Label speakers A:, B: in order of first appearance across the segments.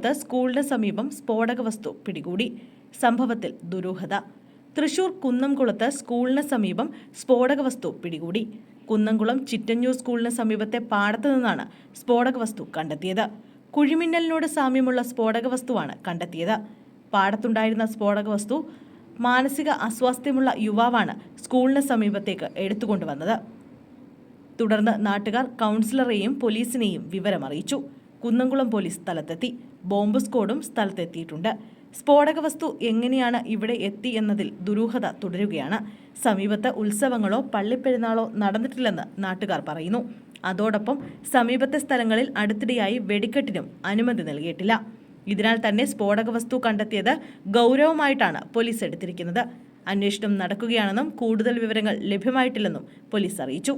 A: കുന്നംകുളത്ത് സ്കൂളിന് സമീപം സ്ഫോടക വസ്തു പിടികൂടി. സംഭവത്തിൽ ദുരൂഹത. തൃശൂർ കുന്നംകുളത്ത് സ്കൂളിന് സമീപം സ്ഫോടക വസ്തു പിടികൂടി. കുന്നംകുളം ചിറ്റഞ്ഞൂർ സ്കൂളിന് സമീപത്തെ പാടത്തു നിന്നാണ് സ്ഫോടക വസ്തു കണ്ടെത്തിയത്. കുഴിമിന്നലിനോട് സാമ്യമുള്ള സ്ഫോടക വസ്തുവാണ് കണ്ടെത്തിയത്. പാടത്തുണ്ടായിരുന്ന സ്ഫോടക വസ്തു മാനസിക അസ്വാസ്ഥ്യമുള്ള യുവാവാണ് സ്കൂളിന് സമീപത്തേക്ക് എടുത്തുകൊണ്ടുവന്നത്. തുടർന്ന് നാട്ടുകാർ കൗൺസിലറെയും പോലീസിനെയും വിവരമറിയിച്ചു. കുന്നംകുളം പോലീസ് സ്ഥലത്തെത്തി. ബോംബ് സ്ക്വാഡും സ്ഥലത്തെത്തിയിട്ടുണ്ട്. സ്ഫോടക വസ്തു എങ്ങനെയാണ് ഇവിടെ എത്തി എന്നതിൽ ദുരൂഹത തുടരുകയാണ്. സമീപത്ത് ഉത്സവങ്ങളോ പള്ളിപ്പെരുന്നാളോ നടന്നിട്ടില്ലെന്ന് നാട്ടുകാർ പറയുന്നു. അതോടൊപ്പം സമീപത്തെ സ്ഥലങ്ങളിൽ അടുത്തിടെയായി വെടിക്കെട്ടിനും അനുമതി നൽകിയിട്ടില്ല. ഇതിനാൽ തന്നെ സ്ഫോടക വസ്തു കണ്ടെത്തിയത് ഗൗരവമായിട്ടാണ് പോലീസ് എടുത്തിരിക്കുന്നത്. അന്വേഷണം നടക്കുകയാണെന്നും കൂടുതൽ വിവരങ്ങൾ ലഭ്യമായിട്ടില്ലെന്നും പോലീസ് അറിയിച്ചു.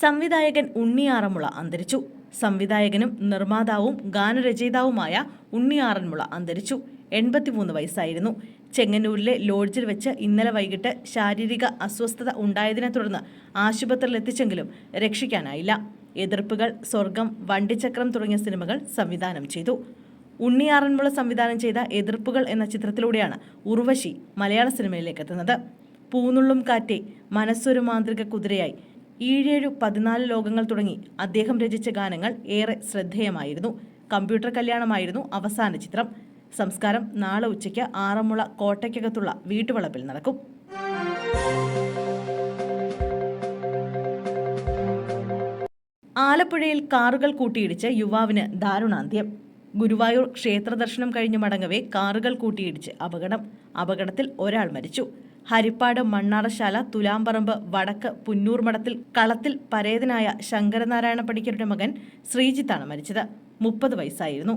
A: സംവിധായകൻ ഉണ്ണി ആറന്മുള അന്തരിച്ചു. സംവിധായകനും നിർമ്മാതാവും ഗാനരചയിതാവുമായ ഉണ്ണി ആറന്മുള അന്തരിച്ചു. 83 വയസ്സായിരുന്നു. ചെങ്ങന്നൂരിലെ ലോഡ്ജിൽ വെച്ച് ഇന്നലെ വൈകിട്ട് ശാരീരിക അസ്വസ്ഥത ഉണ്ടായതിനെ തുടർന്ന് ആശുപത്രിയിൽ എത്തിച്ചെങ്കിലും രക്ഷിക്കാനായില്ല. എതിർപ്പുകൾ, സ്വർഗം, വണ്ടിച്ചക്രം തുടങ്ങിയ സിനിമകൾ സംവിധാനം ചെയ്തു. ഉണ്ണി ആറന്മുള സംവിധാനം ചെയ്ത എതിർപ്പുകൾ എന്ന ചിത്രത്തിലൂടെയാണ് ഉർവശി മലയാള സിനിമയിലേക്ക് എത്തുന്നത്. പൂന്നുള്ളും കാറ്റേ, മനസ്സൊരു മാന്ത്രിക കുതിരയായി, 14 ലോകങ്ങൾ തുടങ്ങി അദ്ദേഹം രചിച്ച ഗാനങ്ങൾ ഏറെ ശ്രദ്ധേയമായിരുന്നു. കമ്പ്യൂട്ടർ കല്യാണമായിരുന്നു അവസാന ചിത്രം. സംസ്കാരം നാളെ ഉച്ചയ്ക്ക് ആറന്മുള കോട്ടയ്ക്കകത്തുള്ള വീട്ടുവളപ്പിൽ നടക്കും. ആലപ്പുഴയിൽ കാറുകൾ കൂട്ടിയിടിച്ച് യുവാവിന് ദാരുണാന്ത്യം. ഗുരുവായൂർ ക്ഷേത്ര ദർശനം കഴിഞ്ഞ് മടങ്ങവേ കാറുകൾ കൂട്ടിയിടിച്ച് അപകടത്തിൽ ഒരാൾ മരിച്ചു. ഹരിപ്പാട് മണ്ണാറശാല തുലാംപറമ്പ് വടക്ക് പുന്നൂർമഠത്തിൽ കളത്തിൽ പരേതനായ ശങ്കരനാരായണ പണിക്കരുടെ മകൻ ശ്രീജിത്താണ് മരിച്ചത്. 30 വയസ്സായിരുന്നു.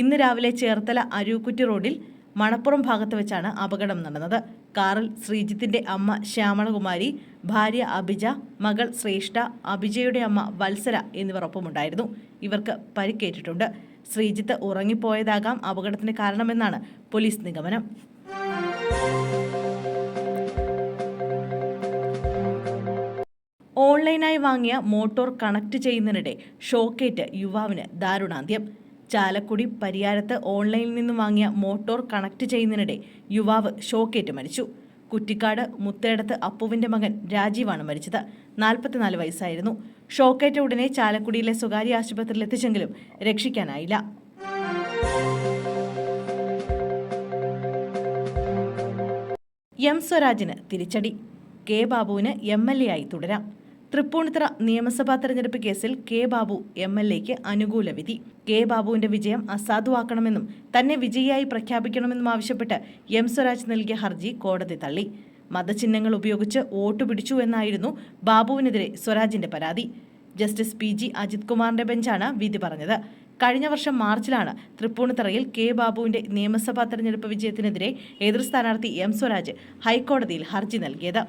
A: ഇന്ന് രാവിലെ ചേർത്തല അരൂക്കുറ്റി റോഡിൽ മണപ്പുറം ഭാഗത്ത് വെച്ചാണ് അപകടം നടന്നത്. കാറിൽ ശ്രീജിത്തിന്റെ അമ്മ ശ്യാമളകുമാരി, ഭാര്യ അഭിജ, മകൾ ശ്രേഷ്ഠ, അഭിജയുടെ അമ്മ വത്സല എന്നിവർ ഒപ്പമുണ്ടായിരുന്നു. ഇവർക്ക് പരിക്കേറ്റിട്ടുണ്ട്. ശ്രീജിത്ത് ഉറങ്ങിപ്പോയതാകാം അപകടത്തിന് കാരണമെന്നാണ് പോലീസ് നിഗമനം. ഓൺലൈനായി വാങ്ങിയ മോട്ടോർ കണക്ട് ചെയ്യുന്നതിനിടെ ഷോക്കേറ്റ് യുവാവിന് ദാരുണാന്ത്യം. ചാലക്കുടി പരിയാരത്ത് ഓൺലൈനിൽ നിന്നും വാങ്ങിയ മോട്ടോർ കണക്ട് ചെയ്യുന്നതിനിടെ യുവാവ് ഷോക്കേറ്റ് മരിച്ചു. കുറ്റിക്കാട് മുത്തേടത്ത് അപ്പുവിന്റെ മകൻ രാജീവാണ് മരിച്ചത്. 44 വയസ്സായിരുന്നു. ഷോക്കേറ്റ ഉടനെ ചാലക്കുടിയിലെ സ്വകാര്യ ആശുപത്രിയിൽ എത്തിച്ചെങ്കിലും രക്ഷിക്കാനായില്ല. എം സ്വരാജിന് തിരിച്ചടി. കെ ബാബുവിന് MLA ആയി തുടരാം. തൃപ്പൂണിത്തുറ നിയമസഭാ തെരഞ്ഞെടുപ്പ് കേസിൽ കെ ബാബു MLAക്ക് അനുകൂല വിധി. കെ ബാബുവിന്റെ വിജയം അസാധുവാക്കണമെന്നും തന്നെ വിജയിയായി പ്രഖ്യാപിക്കണമെന്നും ആവശ്യപ്പെട്ട് എം സ്വരാജ് നൽകിയ ഹർജി കോടതി തള്ളി. മതചിഹ്നങ്ങൾ ഉപയോഗിച്ച് വോട്ട് പിടിച്ചു എന്നായിരുന്നു ബാബുവിനെതിരെ സ്വരാജിന്റെ പരാതി. ജസ്റ്റിസ് PG അജിത് കുമാറിന്റെ ബെഞ്ചാണ് വിധി പറഞ്ഞത്. കഴിഞ്ഞ വർഷം മാർച്ചിലാണ് തൃപ്പൂണിത്തുറയിൽ കെ ബാബുവിന്റെ നിയമസഭാ തെരഞ്ഞെടുപ്പ് വിജയത്തിനെതിരെ എതിർ സ്ഥാനാർത്ഥി എം സ്വരാജ് ഹൈക്കോടതിയിൽ ഹർജി നൽകിയത്.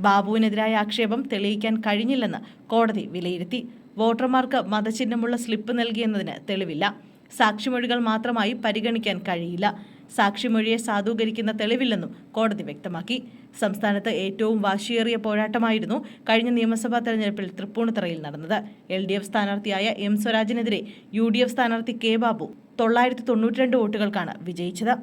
A: ബാബുവിനെതിരായ ആക്ഷേപം തെളിയിക്കാൻ കഴിഞ്ഞില്ലെന്ന് കോടതി വിലയിരുത്തി. വോട്ടർമാർക്ക് മതചിഹ്നമുള്ള സ്ലിപ്പ് നൽകിയെന്നതിന് തെളിവില്ല. സാക്ഷിമൊഴികൾ മാത്രമായി പരിഗണിക്കാൻ കഴിയില്ല. സാക്ഷിമൊഴിയെ സാധൂകരിക്കുന്ന തെളിവില്ലെന്നും കോടതി വ്യക്തമാക്കി. സംസ്ഥാനത്ത് ഏറ്റവും വാശിയേറിയ പോരാട്ടമായിരുന്നു കഴിഞ്ഞ നിയമസഭാ തെരഞ്ഞെടുപ്പിൽ തൃപ്പൂണിത്തുറയിൽ നടന്നത്. LDF സ്ഥാനാർത്ഥിയായ എം സ്വരാജിനെതിരെ UDF സ്ഥാനാർത്ഥി കെ ബാബു 992 വോട്ടുകൾക്കാണ് വിജയിച്ചത്.